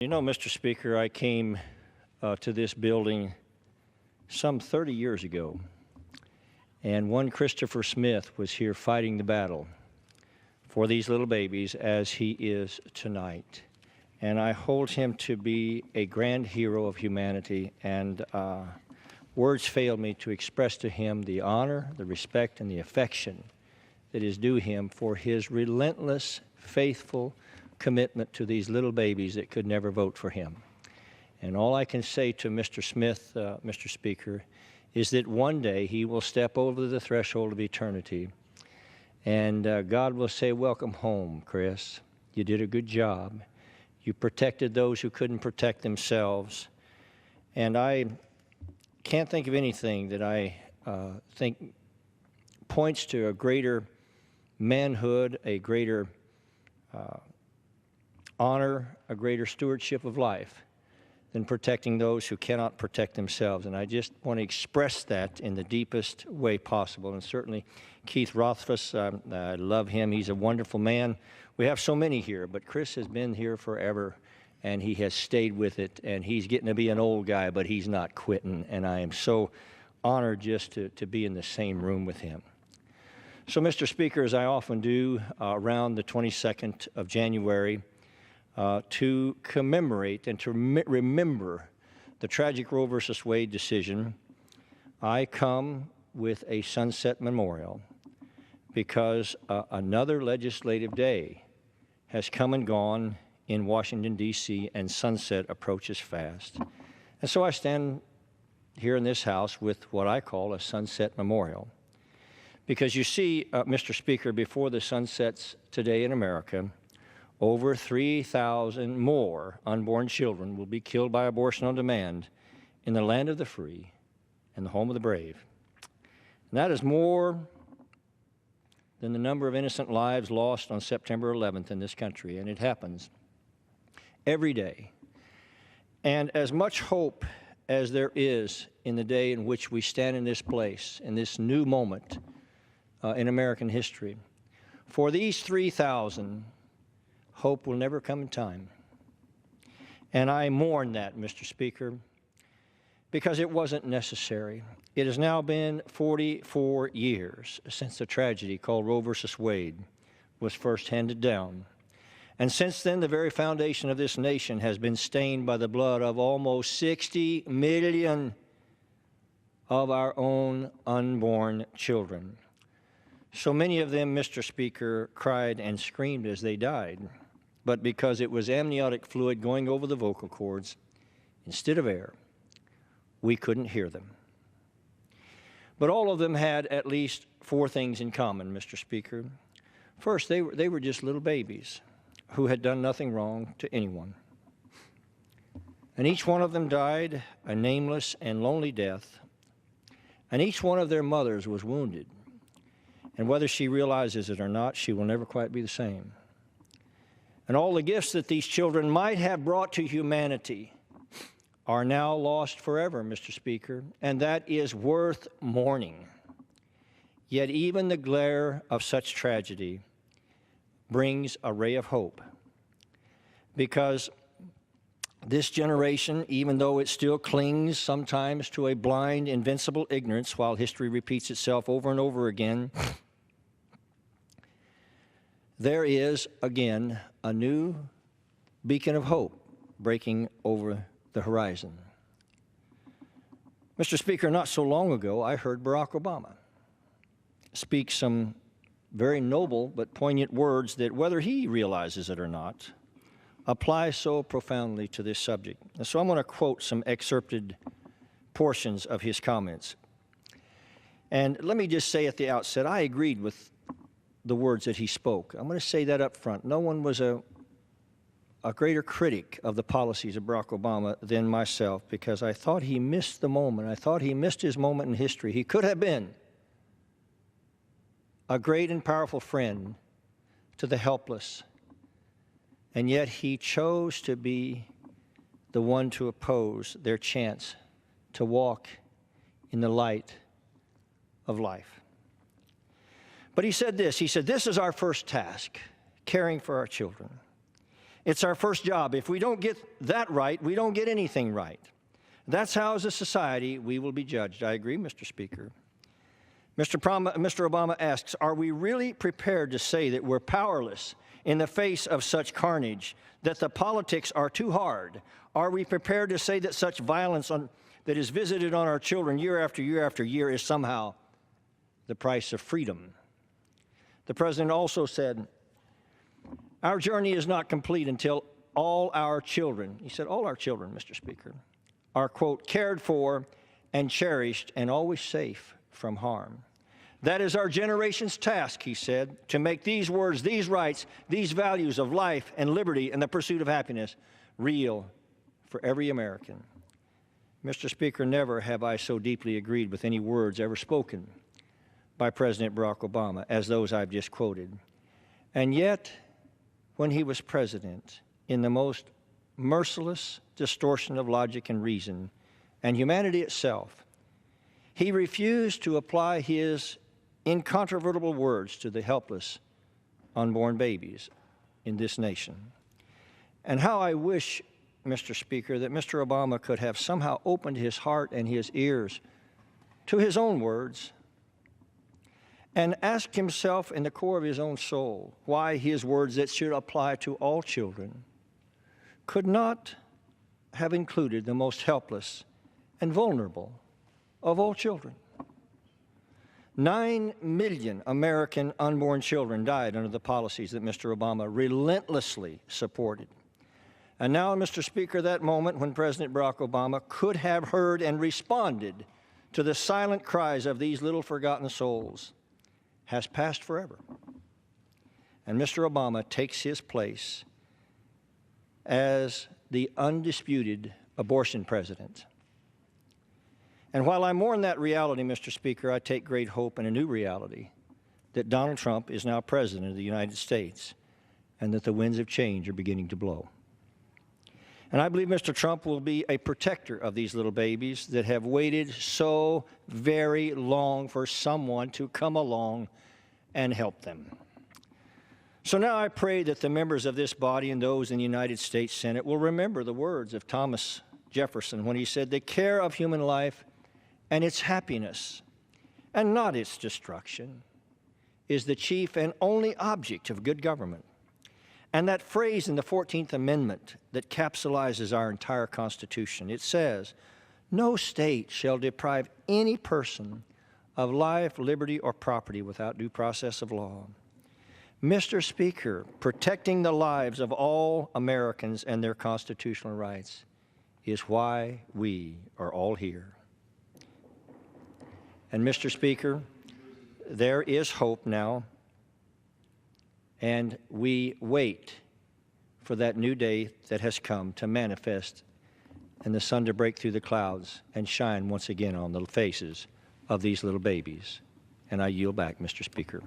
You know, Mr. Speaker, I came to this building some 30 years ago, and one Christopher Smith was here fighting the battle for these little babies as he is tonight. And I hold him to be a grand hero of humanity, and words fail me to express to him the honor, the respect, and the affection that is due him for his relentless, faithful commitment to these little babies that could never vote for him. And all I can say to Mr. Smith, Mr. Speaker, is that one day he will step over the threshold of eternity, and God will say, "Welcome home, Chris. You did a good job. You protected those who couldn't protect themselves." And I can't think of anything that I think points to a greater manhood, a greater honor, a greater stewardship of life than protecting those who cannot protect themselves. And I just want to express that in the deepest way possible. And certainly Keith Rothfuss, I love him. He's a wonderful man. We have so many here, but Chris has been here forever, and he has stayed with it. And he's getting to be an old guy, but he's not quitting. And I am so honored just to be in the same room with him. So, Mr. Speaker, as I often do around the 22nd of January, to commemorate and to remember the tragic Roe versus Wade decision, I come with a sunset memorial because another legislative day has come and gone in Washington, D.C., and sunset approaches fast. And so I stand here in this House with what I call a sunset memorial. Because you see, Mr. Speaker, before the sun sets today in America, over 3,000 more unborn children will be killed by abortion on demand in the land of the free and the home of the brave. And that is more than the number of innocent lives lost on September 11th in this country, and it happens every day. And as much hope as there is in the day in which we stand in this place, in this new moment in American history, for these 3,000, hope will never come in time. And I mourn that, Mr. Speaker, because it wasn't necessary. It has now been 44 years since the tragedy called Roe versus Wade was first handed down. And since then, the very foundation of this nation has been stained by the blood of almost 60 million of our own unborn children. So many of them, Mr. Speaker, cried and screamed as they died. But because it was amniotic fluid going over the vocal cords instead of air, we couldn't hear them. But all of them had at least four things in common, Mr. Speaker. First, they were just little babies who had done nothing wrong to anyone. And each one of them died a nameless and lonely death, and each one of their mothers was wounded. And whether she realizes it or not, she will never quite be the same. And all the gifts that these children might have brought to humanity are now lost forever, Mr. Speaker, and that is worth mourning. Yet even the glare of such tragedy brings a ray of hope, because this generation, even though it still clings sometimes to a blind, invincible ignorance while history repeats itself over and over again, there is, again, a new beacon of hope breaking over the horizon. Mr. Speaker, not so long ago, I heard Barack Obama speak some very noble but poignant words that, whether he realizes it or not, apply so profoundly to this subject. And so I'm going to quote some excerpted portions of his comments. And let me just say at the outset, I agreed with the words that he spoke. I'm going to say that up front. No one was a greater critic of the policies of Barack Obama than myself, because I thought he missed the moment. I thought he missed his moment in history. He could have been a great and powerful friend to the helpless, and yet he chose to be the one to oppose their chance to walk in the light of life. But he said this, "This is our first task, caring for our children. It's our first job. If we don't get that right, we don't get anything right. That's how, as a society, we will be judged. I agree, Mr. Speaker. Mr. Obama asks, are we really prepared to say that we're powerless in the face of such carnage, that the politics are too hard? Are we prepared to say that such violence that is visited on our children year after year after year is somehow the price of freedom? The President also said, our journey is not complete until all our children, he said all our children, Mr. Speaker, are, quote, cared for and cherished and always safe from harm. That is our generation's task, he said, to make these words, these rights, these values of life and liberty and the pursuit of happiness real for every American. Mr. Speaker, never have I so deeply agreed with any words ever spoken by President Barack Obama as those I've just quoted. And yet, when he was president, in the most merciless distortion of logic and reason and humanity itself, he refused to apply his incontrovertible words to the helpless unborn babies in this nation. And how I wish, Mr. Speaker, that Mr. Obama could have somehow opened his heart and his ears to his own words and asked himself in the core of his own soul why his words that should apply to all children could not have included the most helpless and vulnerable of all children. 9 million American unborn children died under the policies that Mr. Obama relentlessly supported. And now, Mr. Speaker, that moment when President Barack Obama could have heard and responded to the silent cries of these little forgotten souls has passed forever. And Mr. Obama takes his place as the undisputed abortion president. And while I mourn that reality, Mr. Speaker, I take great hope in a new reality, that Donald Trump is now president of the United States and that the winds of change are beginning to blow. And I believe Mr. Trump will be a protector of these little babies that have waited so very long for someone to come along and help them. So now I pray that the members of this body and those in the United States Senate will remember the words of Thomas Jefferson when he said, the care of human life and its happiness, and not its destruction, is the chief and only object of good government. And that phrase in the 14th Amendment that capsulizes our entire Constitution, it says, no state shall deprive any person of life, liberty, or property without due process of law. Mr. Speaker, protecting the lives of all Americans and their constitutional rights is why we are all here. And Mr. Speaker, there is hope now, and we wait for that new day that has come to manifest and the sun to break through the clouds and shine once again on the faces of these little babies. And I yield back, Mr. Speaker.